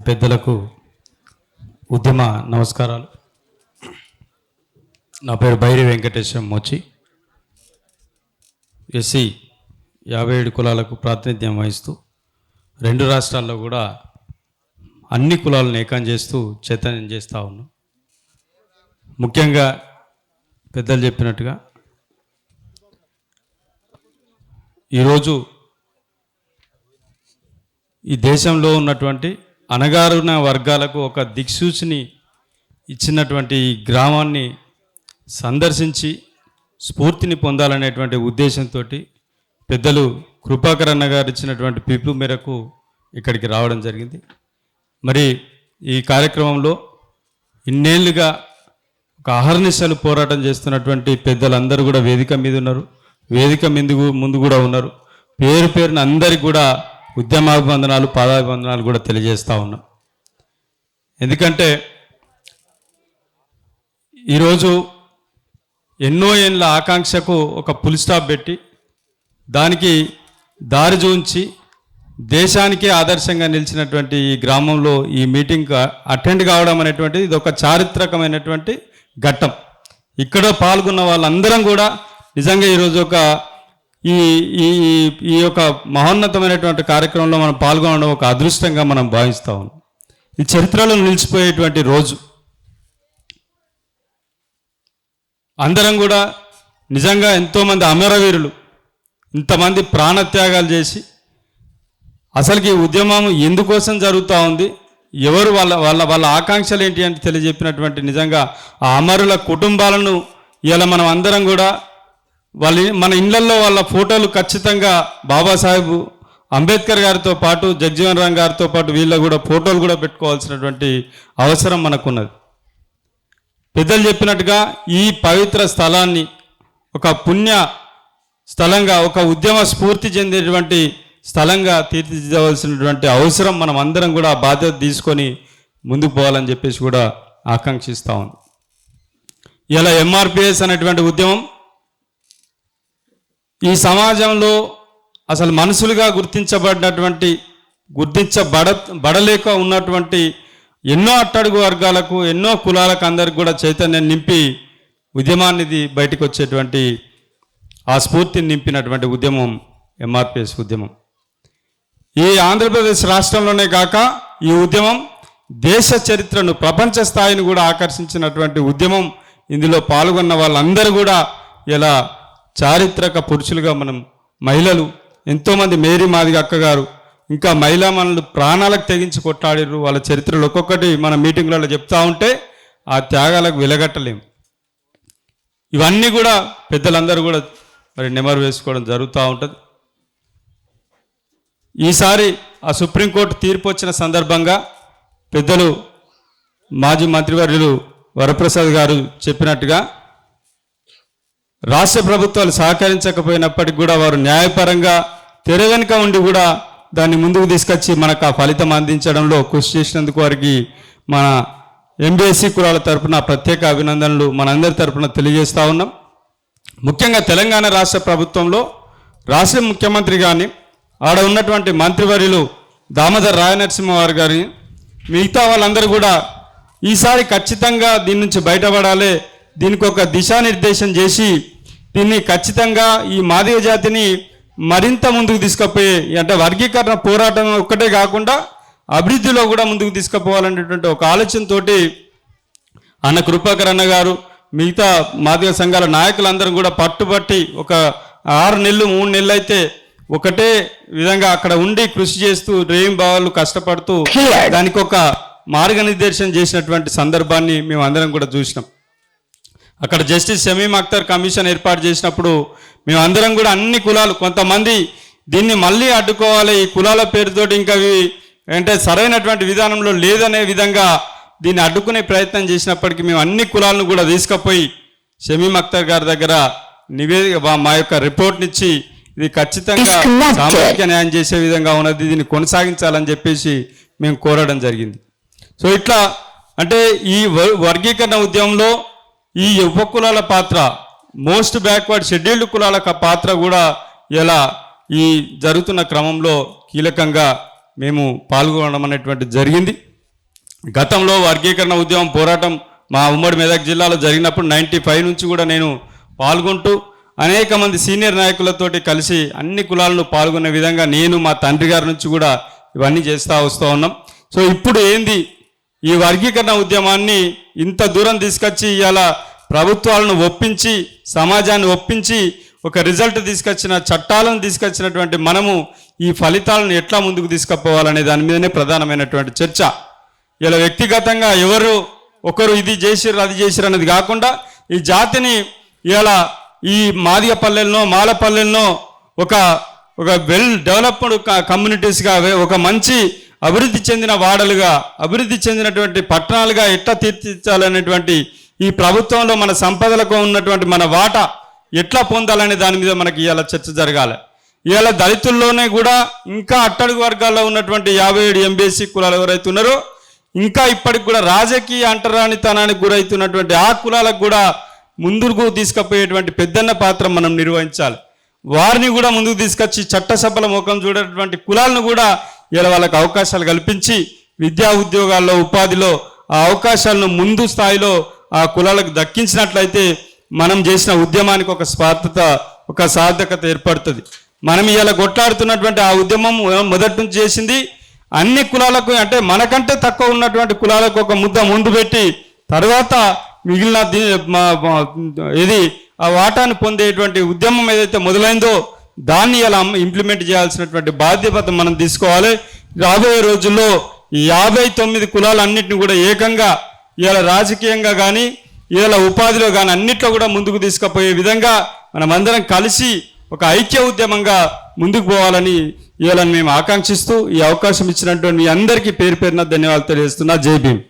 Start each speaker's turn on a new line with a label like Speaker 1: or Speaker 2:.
Speaker 1: పెద్దలకు ఉద్యమ నమస్కారాలు. నా పేరు బైరి వెంకటేశం మోచి. ఎస్సీ 57 కులాలకు ప్రాతినిధ్యం వహిస్తూ 2 రాష్ట్రాల్లో కూడా అన్ని కులాలను ఏకం చేస్తూ చైతన్యం చేస్తూ ఉన్నాం. ముఖ్యంగా పెద్దలు చెప్పినట్టుగా ఈరోజు ఈ దేశంలో ఉన్నటువంటి అణగారిన వర్గాలకు ఒక దిక్సూచిని ఇచ్చినటువంటి ఈ గ్రామాన్ని సందర్శించి స్ఫూర్తిని పొందాలనేటువంటి ఉద్దేశంతో పెద్దలు కృపాకర్ అన్న గారు ఇచ్చినటువంటి పిలుపు మేరకు ఇక్కడికి రావడం జరిగింది. మరి ఈ కార్యక్రమంలో ఇన్నేళ్లుగా ఒక అహర్నిశలు పోరాటం చేస్తున్నటువంటి పెద్దలందరూ కూడా వేదిక మీద ఉన్నారు. వేదిక ముందు కూడా ఉన్నారు. పేరు పేరున అందరికి కూడా ఉద్యమాభివందనాలు, పాదాభివందనాలు కూడా తెలియజేస్తూ ఉన్నాం. ఎందుకంటే ఈరోజు ఎన్నో ఏళ్ళ ఆకాంక్షకు ఒక ఫుల్ స్టాప్ పెట్టి దానికి దారి చూంచి దేశానికే ఆదర్శంగా నిలిచినటువంటి ఈ గ్రామంలో ఈ మీటింగ్ అటెండ్ కావడం అనేటువంటిది ఇది ఒక చారిత్రకమైనటువంటి ఘట్టం. ఇక్కడ పాల్గొన్న వాళ్ళందరం కూడా నిజంగా ఈరోజు ఒక ఈ యొక్క మహోన్నతమైనటువంటి కార్యక్రమంలో మనం పాల్గొనడం ఒక అదృష్టంగా మనం భావిస్తూ ఉన్నాం. ఈ చరిత్రలో నిలిచిపోయేటువంటి రోజు. అందరం కూడా నిజంగా ఎంతోమంది అమరవీరులు ఇంతమంది ప్రాణత్యాగాలు చేసి అసలుకి ఈ ఉద్యమం ఎందుకోసం జరుగుతూ ఉంది, ఎవరు వాళ్ళ ఆకాంక్షలు ఏంటి అని తెలియజెప్పినటువంటి నిజంగా ఆ అమరుల కుటుంబాలను ఇలా మనం అందరం కూడా మన ఇళ్లల్లో వాళ్ళ ఫోటోలు ఖచ్చితంగా బాబాసాహెబ్ అంబేద్కర్ గారితో పాటు జగ్జీవన్ రామ్ గారితో పాటు వీళ్ళ కూడా ఫోటోలు కూడా పెట్టుకోవాల్సినటువంటి అవసరం మనకున్నది. పెద్దలు చెప్పినట్టుగా ఈ పవిత్ర స్థలాన్ని ఒక పుణ్య స్థలంగా, ఒక ఉద్యమ స్ఫూర్తి చెందేటువంటి స్థలంగా తీర్చిదిద్దవలసినటువంటి అవసరం మనం అందరం కూడా బాధ్యత తీసుకొని ముందుకు పోవాలని చెప్పేసి కూడా ఆకాంక్షిస్తూ ఉన్నాం. ఇలా ఎంఆర్పిఎస్ అనేటువంటి ఉద్యమం ఈ సమాజంలో అసలు మనుషులుగా గుర్తించబడలేక ఉన్నటువంటి ఎన్నో అట్టడుగు వర్గాలకు, ఎన్నో కులాలకు అందరికి కూడా చైతన్యం నింపి ఉద్యమాన్ని బయటకు వచ్చేటువంటి ఆ స్ఫూర్తిని నింపినటువంటి ఉద్యమం ఎంఆర్పిఎస్ ఉద్యమం. ఈ ఆంధ్రప్రదేశ్ రాష్ట్రంలోనే కాక ఈ ఉద్యమం దేశ చరిత్రను, ప్రపంచ స్థాయిని కూడా ఆకర్షించినటువంటి ఉద్యమం. ఇందులో పాల్గొన్న వాళ్ళందరూ కూడా ఇలా చారిత్రక పురుషులుగా మనం మహిళలు ఎంతోమంది, మేరీ మాదిగ అక్కగారు, ఇంకా మహిళా మనలు ప్రాణాలకు తెగించి కొట్లాడిరు. వాళ్ళ చరిత్రలు ఒక్కొక్కటి మన మీటింగ్లలో చెప్తా ఉంటే ఆ త్యాగాలకు వెలగట్టలేము. ఇవన్నీ కూడా పెద్దలందరూ కూడా మరి నెమరు వేసుకోవడం జరుగుతూ ఉంటుంది. ఈసారి ఆ సుప్రీంకోర్టు తీర్పు వచ్చిన సందర్భంగా పెద్దలు మాజీ మంత్రివర్యులు వరప్రసాద్ గారు చెప్పినట్టుగా రాష్ట్ర ప్రభుత్వాలు సహకరించకపోయినప్పటికీ కూడా వారు న్యాయపరంగా తెర వెనుక ఉండి కూడా దాన్ని ముందుకు తీసుకొచ్చి మనకు ఆ ఫలితం అందించడంలో కృషి చేసినందుకు వారికి మన ఎంబీఎస్సీ కులాల తరఫున ప్రత్యేక అభినందనలు మనందరి తరఫున తెలియజేస్తూ ఉన్నాం. ముఖ్యంగా తెలంగాణ రాష్ట్ర ప్రభుత్వంలో రాష్ట్ర ముఖ్యమంత్రి కానీ, ఆడ ఉన్నటువంటి మంత్రివర్యులు దామోదర్ రాయనరసింహ వారు గారి, మిగతా వాళ్ళందరూ కూడా ఈసారి ఖచ్చితంగా దీని నుంచి బయటపడాలి, దీనికి ఒక దిశానిర్దేశం చేసి దీన్ని ఖచ్చితంగా ఈ మాదిగ జాతిని మరింత ముందుకు తీసుకుపోయే, అంటే వర్గీకరణ పోరాటం ఒక్కటే కాకుండా అభివృద్ధిలో కూడా ముందుకు తీసుకుపోవాలనేటువంటి ఒక ఆలోచనతో అన్న కృపాకర్ అన్న గారు, మిగతా మాదిగ సంఘాల నాయకులందరూ కూడా పట్టుబట్టి ఒక 6 నెలలు 3 నెలలు అయితే ఒకటే విధంగా అక్కడ ఉండి కృషి చేస్తూ రేయింబావాళ్ళు కష్టపడుతూ దానికి ఒక మార్గనిర్దేశం చేసినటువంటి సందర్భాన్ని మేము అందరం కూడా చూసినాం. అక్కడ జస్టిస్ షమీమ్ అఖ్తర్ కమిషన్ ఏర్పాటు చేసినప్పుడు మేమందరం కూడా అన్ని కులాలు, కొంతమంది దీన్ని మళ్ళీ అడ్డుకోవాలి, ఈ కులాల పేరుతోటి ఇంకా అంటే సరైనటువంటి విధానంలో లేదనే విధంగా దీన్ని అడ్డుకునే ప్రయత్నం చేసినప్పటికీ మేము అన్ని కులాలను కూడా తీసుకుపోయి షమీమ్ అఖ్తర్ గారి దగ్గర నివేదిక, మా యొక్క రిపోర్ట్నిచ్చి ఇది ఖచ్చితంగా సామాజిక న్యాయం చేసే విధంగా ఉన్నది, దీన్ని కొనసాగించాలని చెప్పేసి మేము కోరడం జరిగింది. సో ఇట్లా అంటే ఈ వర్గీకరణ ఉద్యమంలో ఈ ఉపకులాల పాత్ర, మోస్ట్ బ్యాక్వర్డ్ షెడ్యూల్డ్ కులాల పాత్ర కూడా ఇలా ఈ జరుగుతున్న క్రమంలో కీలకంగా మేము పాల్గొనడం అనేటువంటి జరిగింది. గతంలో వర్గీకరణ ఉద్యమం పోరాటం మా ఉమ్మడి మెదక్ జిల్లాలో జరిగినప్పుడు 95 నుంచి కూడా నేను పాల్గొంటూ అనేక మంది సీనియర్ నాయకులతోటి కలిసి అన్ని కులాలను పాల్గొనే విధంగా నేను మా తండ్రి గారి నుంచి కూడా ఇవన్నీ చేస్తూ వస్తూ ఉన్నాం. సో ఇప్పుడు ఏంది ఈ వర్గీకరణ ఉద్యమాన్ని ఇంత దూరం తీసుకొచ్చి ఇవాళ ప్రభుత్వాలను ఒప్పించి సమాజాన్ని ఒప్పించి ఒక రిజల్ట్ తీసుకొచ్చిన చట్టాలను తీసుకొచ్చినటువంటి మనము ఈ ఫలితాలను ఎట్లా ముందుకు తీసుకుపోవాలనే దాని మీదనే ప్రధానమైనటువంటి చర్చ. ఇలా వ్యక్తిగతంగా ఎవరు ఒకరు ఇది చేసిర్రు అది చేసిర్రు అనేది కాకుండా ఈ జాతిని ఇలా ఈ మాదిగ పల్లెల్లో మాల పల్లెల్లో ఒక వెల్ డెవలప్డ్ కమ్యూనిటీస్గా ఒక మంచి అభివృద్ధి చెందిన వాడలుగా అభివృద్ధి చెందినటువంటి పట్టణాలుగా ఎట్లా తీర్చిదిద్దాలనేటువంటి ఈ ప్రభుత్వంలో మన సంపదలకు ఉన్నటువంటి మన వాటా ఎట్లా పొందాలనే దాని మీద మనకి ఇవాళ చర్చ జరగాలి. ఇవాళ దళితుల్లోనే కూడా ఇంకా అట్టడుగు వర్గాల్లో ఉన్నటువంటి 57 ఎంబీసీ కులాలు ఎవరైతే ఉన్నారో ఇంకా ఇప్పటికి కూడా రాజకీయ అంటరానితనానికి గురవుతున్నటువంటి ఆ కులాలకు కూడా ముందుకు తీసుకుపోయేటువంటి పెద్దన్న పాత్ర మనం నిర్వహించాలి. వారిని కూడా ముందుకు తీసుకొచ్చి చట్టసభల ముఖం చూడేటువంటి కులాలను కూడా ఇలా వాళ్ళకి అవకాశాలు కల్పించి విద్యా ఉద్యోగాల్లో ఉపాధిలో ఆ అవకాశాలను ముందు స్థాయిలో ఆ కులాలకు దక్కించినట్లయితే మనం చేసిన ఉద్యమానికి ఒక స్వార్థత ఒక సార్థకత ఏర్పడుతుంది. మనం ఇలా కొట్లాడుతున్నటువంటి ఆ ఉద్యమం మొదటి నుంచి చేసింది అన్ని కులాలకు అంటే మనకంటే తక్కువ ఉన్నటువంటి కులాలకు ఒక ముద్ద ముందు పెట్టి తర్వాత మిగిలిన ఇది ఆ వాటాను పొందేటువంటి ఉద్యమం ఏదైతే మొదలైందో దాన్ని ఇలా ఇంప్లిమెంట్ చేయాల్సినటువంటి బాధ్యత మనం తీసుకోవాలి. రాబోయే రోజుల్లో ఈ 59 కులాలన్నింటినీ కూడా ఏకంగా ఇలా రాజకీయంగా కానీ ఇలా ఉపాధిలో కానీ అన్నిట్లో కూడా ముందుకు తీసుకుపోయే విధంగా మనమందరం కలిసి ఒక ఐక్య ఉద్యమంగా ముందుకు పోవాలని ఇవాళ మేము ఆకాంక్షిస్తూ ఈ అవకాశం ఇచ్చినటువంటి మీ అందరికీ పేరు పేరున ధన్యవాదాలు తెలియజేస్తున్నా. జై భీమ్.